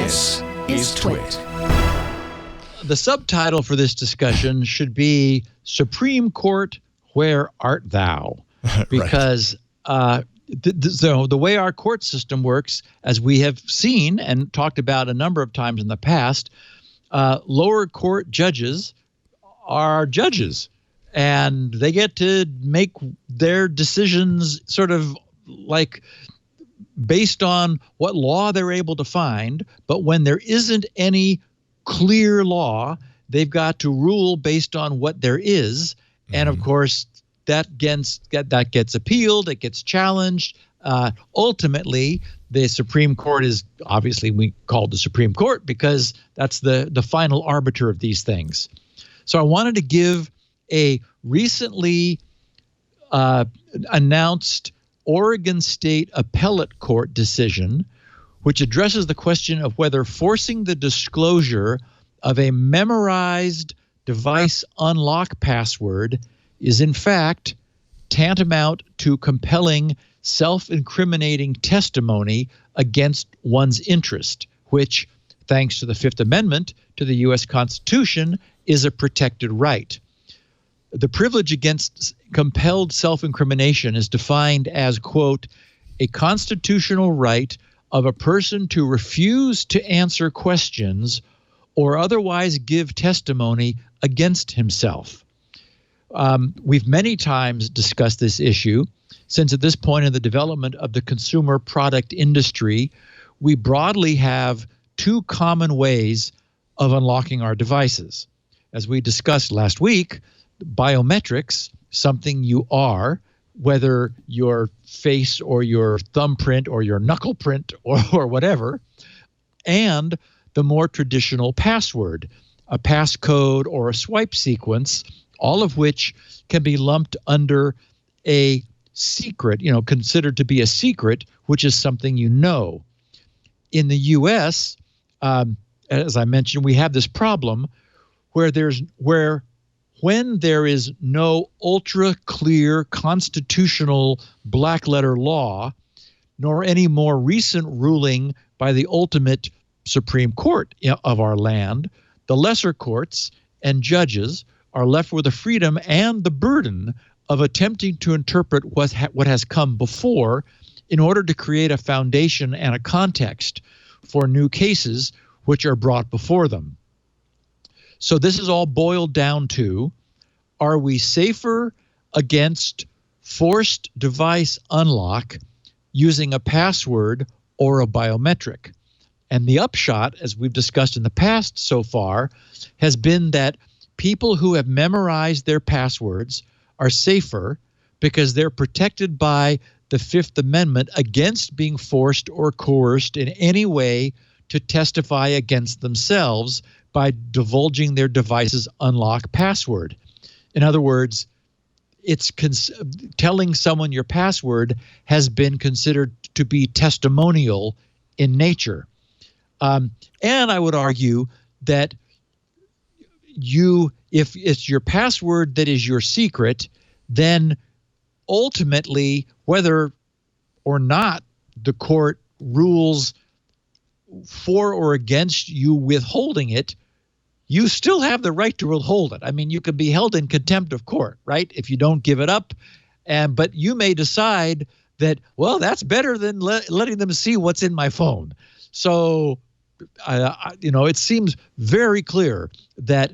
This is TWiT. The subtitle for this discussion should be Supreme Court, Where Art Thou? Because the way our court system works, as we have seen and talked about a number of times in the past, lower court judges are judges, and they get to make their decisions sort of like based on what law they're able to find. But when there isn't any clear law, they've got to rule based on what there is. And of course, that gets appealed, it gets challenged. Ultimately, the Supreme Court is obviously, we call it the Supreme Court because that's the final arbiter of these things. So I wanted to give a recently announced Oregon State Appellate Court decision, which addresses the question of whether forcing the disclosure of a memorized device unlock password is in fact tantamount to compelling self-incriminating testimony against one's interest, which, thanks to the Fifth Amendment to the U.S. Constitution, is a protected right. The privilege against compelled self-incrimination is defined as, quote, a constitutional right of a person to refuse to answer questions or otherwise give testimony against himself. We've many times discussed this issue, since at this point in the development of the consumer product industry, we broadly have two common ways of unlocking our devices. As we discussed last week, biometrics, something you are, whether your face or your thumbprint or your knuckle print or whatever, and the more traditional password, a passcode or a swipe sequence, all of which can be lumped under a secret, considered to be a secret, which is something you know. In the U.S., as I mentioned, we have this problem where when there is no ultra clear constitutional black letter law, nor any more recent ruling by the ultimate Supreme Court of our land, the lesser courts and judges are left with the freedom and the burden of attempting to interpret what has come before in order to create a foundation and a context for new cases which are brought before them. So this is all boiled down to, are we safer against forced device unlock using a password or a biometric? And the upshot, as we've discussed in the past so far, has been that people who have memorized their passwords are safer because they're protected by the Fifth Amendment against being forced or coerced in any way to testify against themselves by divulging their device's unlock password. In other words, it's telling someone your password has been considered to be testimonial in nature. And I would argue that if it's your password that is your secret, then ultimately, whether or not the court rules for or against you withholding it, you still have the right to withhold it. I mean, you could be held in contempt of court, right, if you don't give it up. But you may decide that, well, that's better than letting them see what's in my phone. So, it seems very clear that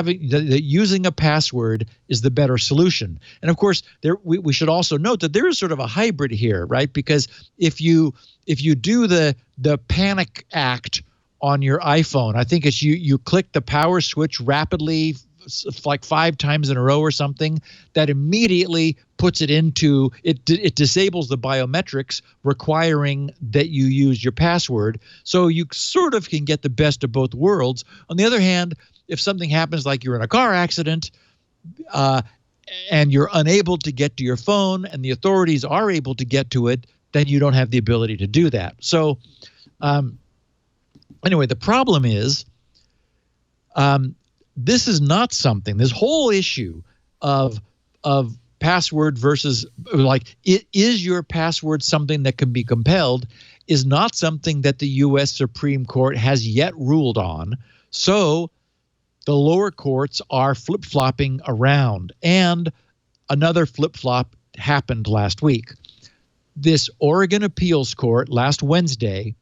using a password is the better solution. And of course, we should also note that there is sort of a hybrid here, right? Because if you do the panic act on your iPhone, I think it's you click the power switch rapidly, like 5 times in a row or something, that immediately puts it into it disables the biometrics requiring that you use your password. So you sort of can get the best of both worlds. On the other hand, if something happens, like you're in a car accident and you're unable to get to your phone and the authorities are able to get to it, then you don't have the ability to do that. So anyway, the problem is this is not something, this whole issue of password versus, like, is your password something that can be compelled, is not something that the U.S. Supreme Court has yet ruled on. So the lower courts are flip-flopping around. And another flip-flop happened last week. This Oregon appeals court last Wednesday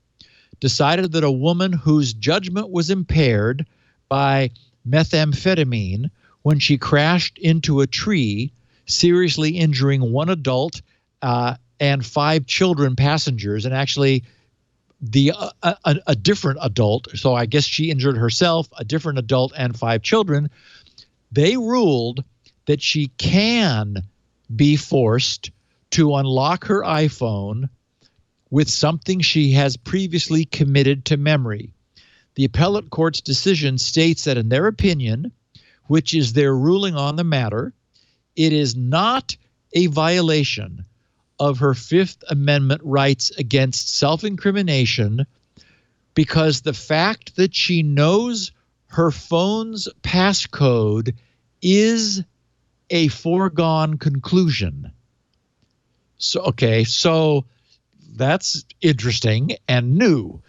decided that a woman whose judgment was impaired by methamphetamine when she crashed into a tree, seriously injuring one adult and 5 children passengers, and actually a different adult. So I guess she injured herself, a different adult, and 5 children. They ruled that she can be forced to unlock her iPhone with something she has previously committed to memory. The appellate court's decision states that in their opinion, which is their ruling on the matter, it is not a violation of her Fifth Amendment rights against self-incrimination because the fact that she knows her phone's passcode is a foregone conclusion. So that's interesting and new.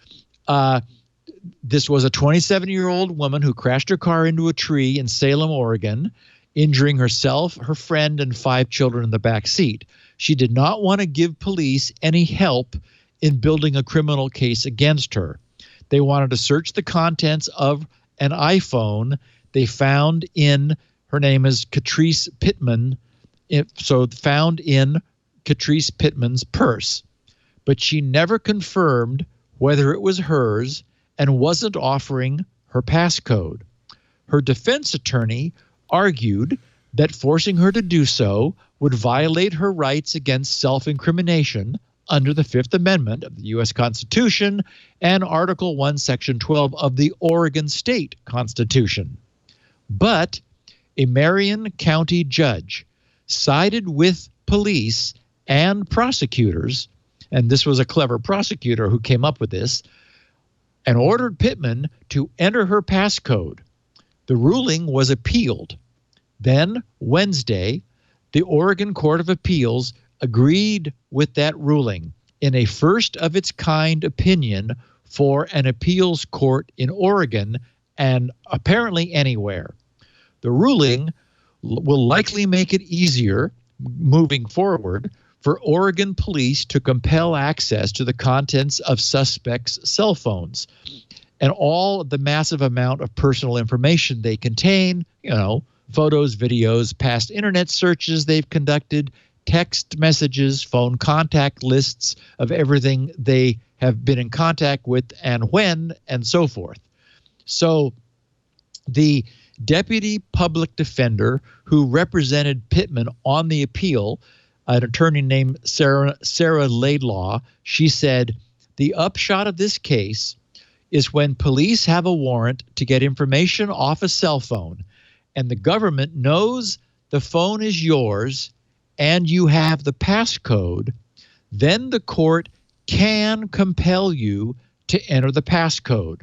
This was a 27-year-old woman who crashed her car into a tree in Salem, Oregon, injuring herself, her friend, and 5 children in the back seat. She did not want to give police any help in building a criminal case against her. They wanted to search the contents of an iPhone they found in, her name is Catrice Pittman, found in Catrice Pittman's purse. But she never confirmed whether it was hers and wasn't offering her passcode. Her defense attorney argued that forcing her to do so would violate her rights against self-incrimination under the Fifth Amendment of the U.S. Constitution and Article 1, Section 12 of the Oregon State Constitution. But a Marion County judge sided with police and prosecutors, and this was a clever prosecutor who came up with this, and ordered Pittman to enter her passcode. The ruling was appealed. Then, Wednesday, the Oregon Court of Appeals agreed with that ruling in a first-of-its-kind opinion for an appeals court in Oregon and apparently anywhere. The ruling will likely make it easier moving forward for Oregon police to compel access to the contents of suspects' cell phones and all the massive amount of personal information they contain, photos, videos, past internet searches they've conducted, text messages, phone contact lists of everything they have been in contact with and when, and so forth. So the deputy public defender who represented Pittman on the appeal, an attorney named Sarah Laidlaw, she said, the upshot of this case is when police have a warrant to get information off a cell phone and the government knows the phone is yours and you have the passcode, then the court can compel you to enter the passcode.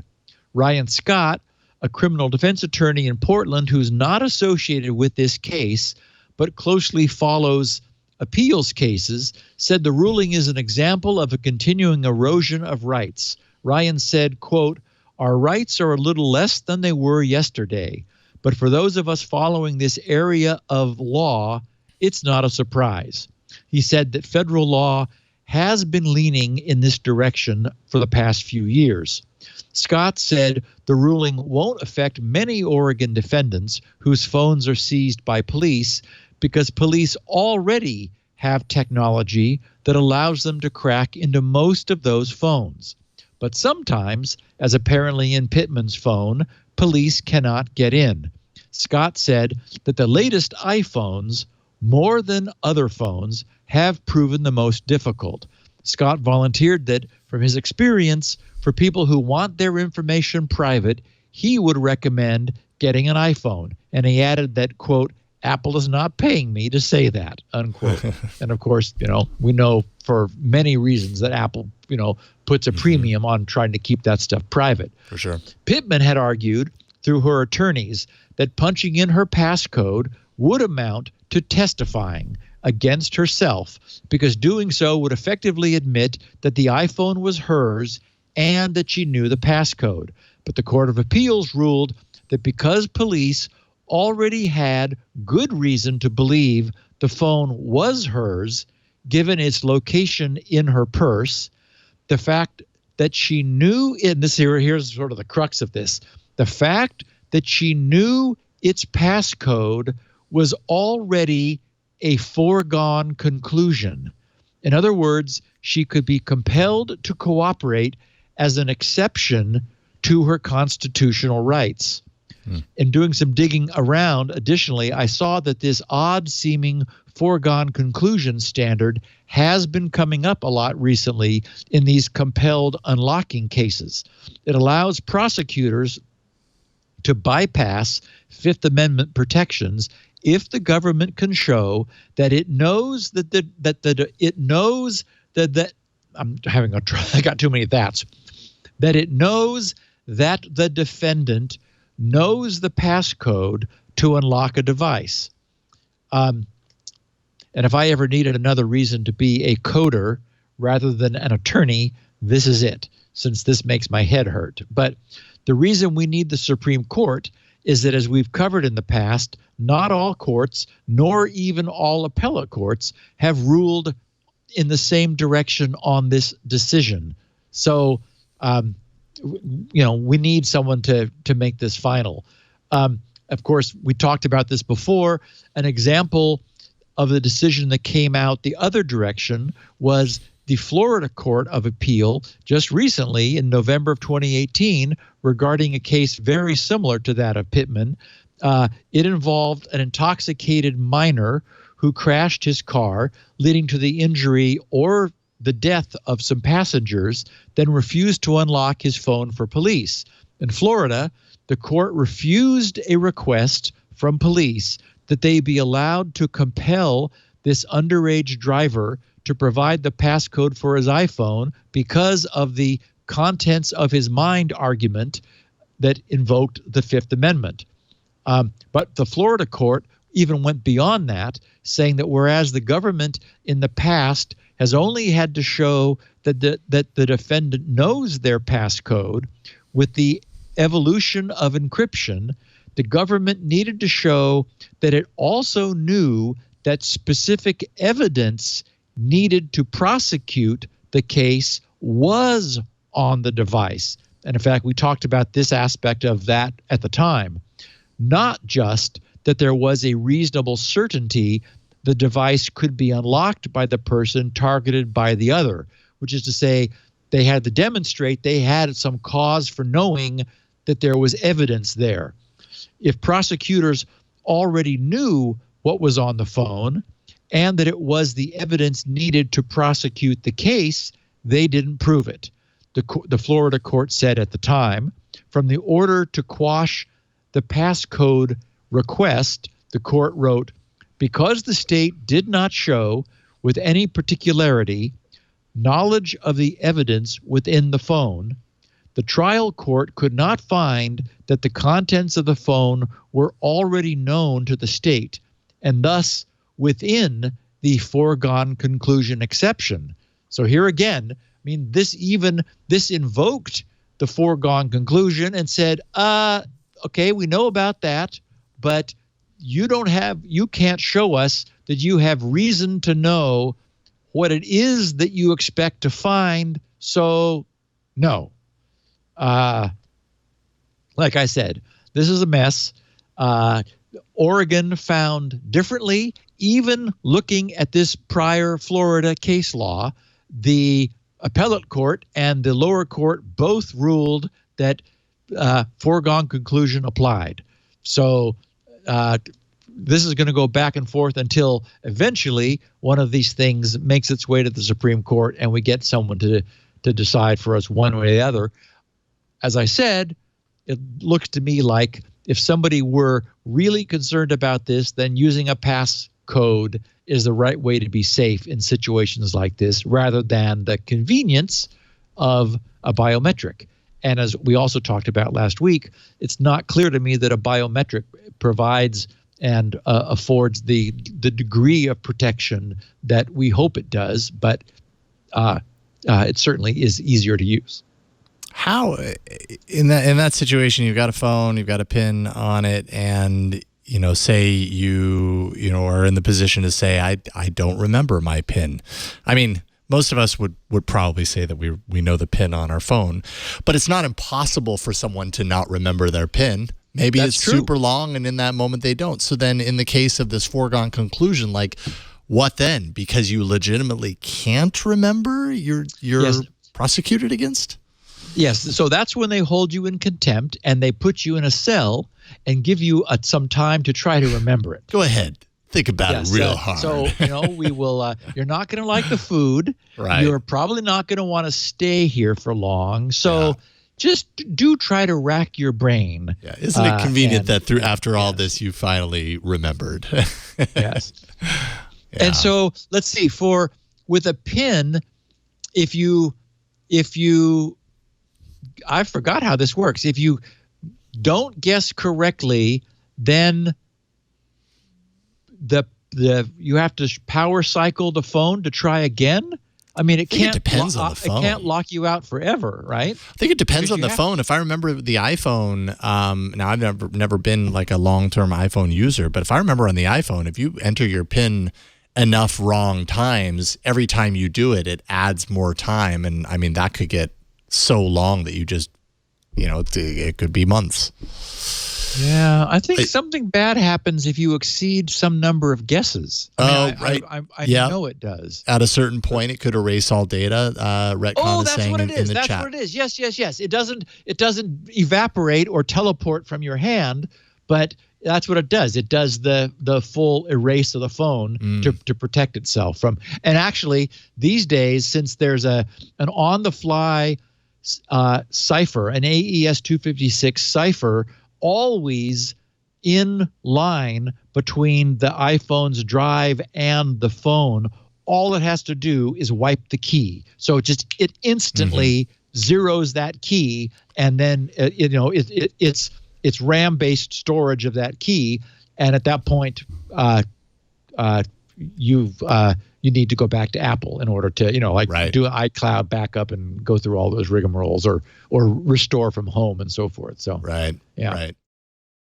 Ryan Scott, a criminal defense attorney in Portland who's not associated with this case but closely follows appeals cases, said the ruling is an example of a continuing erosion of rights. Ryan said, quote, our rights are a little less than they were yesterday, but for those of us following this area of law, it's not a surprise. He said that federal law has been leaning in this direction for the past few years. Scott said the ruling won't affect many Oregon defendants whose phones are seized by police because police already have technology that allows them to crack into most of those phones. But sometimes, as apparently in Pittman's phone, police cannot get in. Scott said that the latest iPhones, more than other phones, have proven the most difficult. Scott volunteered that, from his experience, for people who want their information private, he would recommend getting an iPhone. And he added that, quote, Apple is not paying me to say that, unquote. And of course, we know for many reasons that Apple, puts a premium on trying to keep that stuff private. For sure. Pittman had argued through her attorneys that punching in her passcode would amount to testifying, against herself, because doing so would effectively admit that the iPhone was hers and that she knew the passcode. But the Court of Appeals ruled that because police already had good reason to believe the phone was hers, given its location in her purse, the fact that she knew in this here's sort of the crux of this. The fact that she knew its passcode was already a foregone conclusion. In other words, she could be compelled to cooperate as an exception to her constitutional rights. In doing some digging around, additionally, I saw that this odd-seeming foregone conclusion standard has been coming up a lot recently in these compelled unlocking cases. It allows prosecutors to bypass Fifth Amendment protections if the government can show that it knows that I'm having a I got too many that's that it knows that the defendant knows the passcode to unlock a device. And if I ever needed another reason to be a coder rather than an attorney, this is it, since this makes my head hurt. But the reason we need the Supreme Court is that, as we've covered in the past, not all courts, nor even all appellate courts, have ruled in the same direction on this decision. So, we need someone to make this final. Of course, we talked about this before. An example of the decision that came out the other direction was the Florida Court of Appeal just recently in November of 2018 regarding a case very similar to that of Pittman. It involved an intoxicated minor who crashed his car, leading to the injury or the death of some passengers, then refused to unlock his phone for police. In Florida, the court refused a request from police that they be allowed to compel this underage driver to provide the passcode for his iPhone because of the contents of his mind argument that invoked the Fifth Amendment. But the Florida court even went beyond that, saying that whereas the government in the past has only had to show that the defendant knows their passcode, with the evolution of encryption, the government needed to show that it also knew that specific evidence needed to prosecute the case was on the device. And in fact, we talked about this aspect of that at the time, not just that there was a reasonable certainty the device could be unlocked by the person targeted by the other, which is to say they had to demonstrate they had some cause for knowing that there was evidence there. If prosecutors already knew what was on the phone and that it was the evidence needed to prosecute the case, they didn't prove it. The Florida court said at the time, from the order to quash the passcode request, the court wrote, because the state did not show with any particularity knowledge of the evidence within the phone, the trial court could not find that the contents of the phone were already known to the state and thus within the foregone conclusion exception. So here again, I mean, this invoked the foregone conclusion and said, okay, we know about that, but you can't show us that you have reason to know what it is that you expect to find. So no. Like I said, this is a mess. Oregon found differently. Even looking at this prior Florida case law, the appellate court and the lower court both ruled that foregone conclusion applied. So this is going to go back and forth until eventually one of these things makes its way to the Supreme Court and we get someone to decide for us one way or the other. As I said, it looks to me like if somebody were really concerned about this, then using a passcode is the right way to be safe in situations like this rather than the convenience of a biometric. And as we also talked about last week, it's not clear to me that a biometric provides affords the degree of protection that we hope it does, but it certainly is easier to use. How in that situation, you've got a phone, you've got a PIN on it, and say you are in the position to say, I don't remember my PIN. I mean, most of us would probably say that we know the PIN on our phone, but it's not impossible for someone to not remember their PIN. Maybe it's super long, and in that moment they don't. So then, in the case of this foregone conclusion, like, what then? Because you legitimately can't remember, you're prosecuted against? Yes. So that's when they hold you in contempt and they put you in a cell and give you some time to try to remember it. Go ahead. Think about it real hard. So, we will, you're not going to like the food. Right. You're probably not going to want to stay here for long. So just do try to rack your brain. Yeah. Isn't it convenient that after all this, you finally remembered? Yes. Yeah. And so let's see, with a PIN, if you I forgot how this works. If you don't guess correctly, then you have to power cycle the phone to try again. I mean, it depends on the phone. It can't lock you out forever, right? I think it depends on the phone. If I remember the iPhone, now I've never been like a long-term iPhone user, but if I remember on the iPhone, if you enter your PIN enough wrong times, every time you do it, it adds more time. And I mean, that could get so long that you just, it could be months. Yeah, I think something bad happens if you exceed some number of guesses. I know it does. At a certain point, it could erase all data. Retcon is saying in the chat. That's what it is. Yes. It doesn't evaporate or teleport from your hand, but that's what it does. It does the full erase of the phone to protect itself from. And actually, these days, since there's an on-the-fly cipher, an AES 256 cipher, always in line between the iPhone's drive and the phone, all it has to do is wipe the key. So it instantly zeroes that key, and then it's RAM-based storage of that key, and at that point, you need to go back to Apple in order to do an iCloud backup and go through all those rigmaroles, or restore from home and so forth. So right.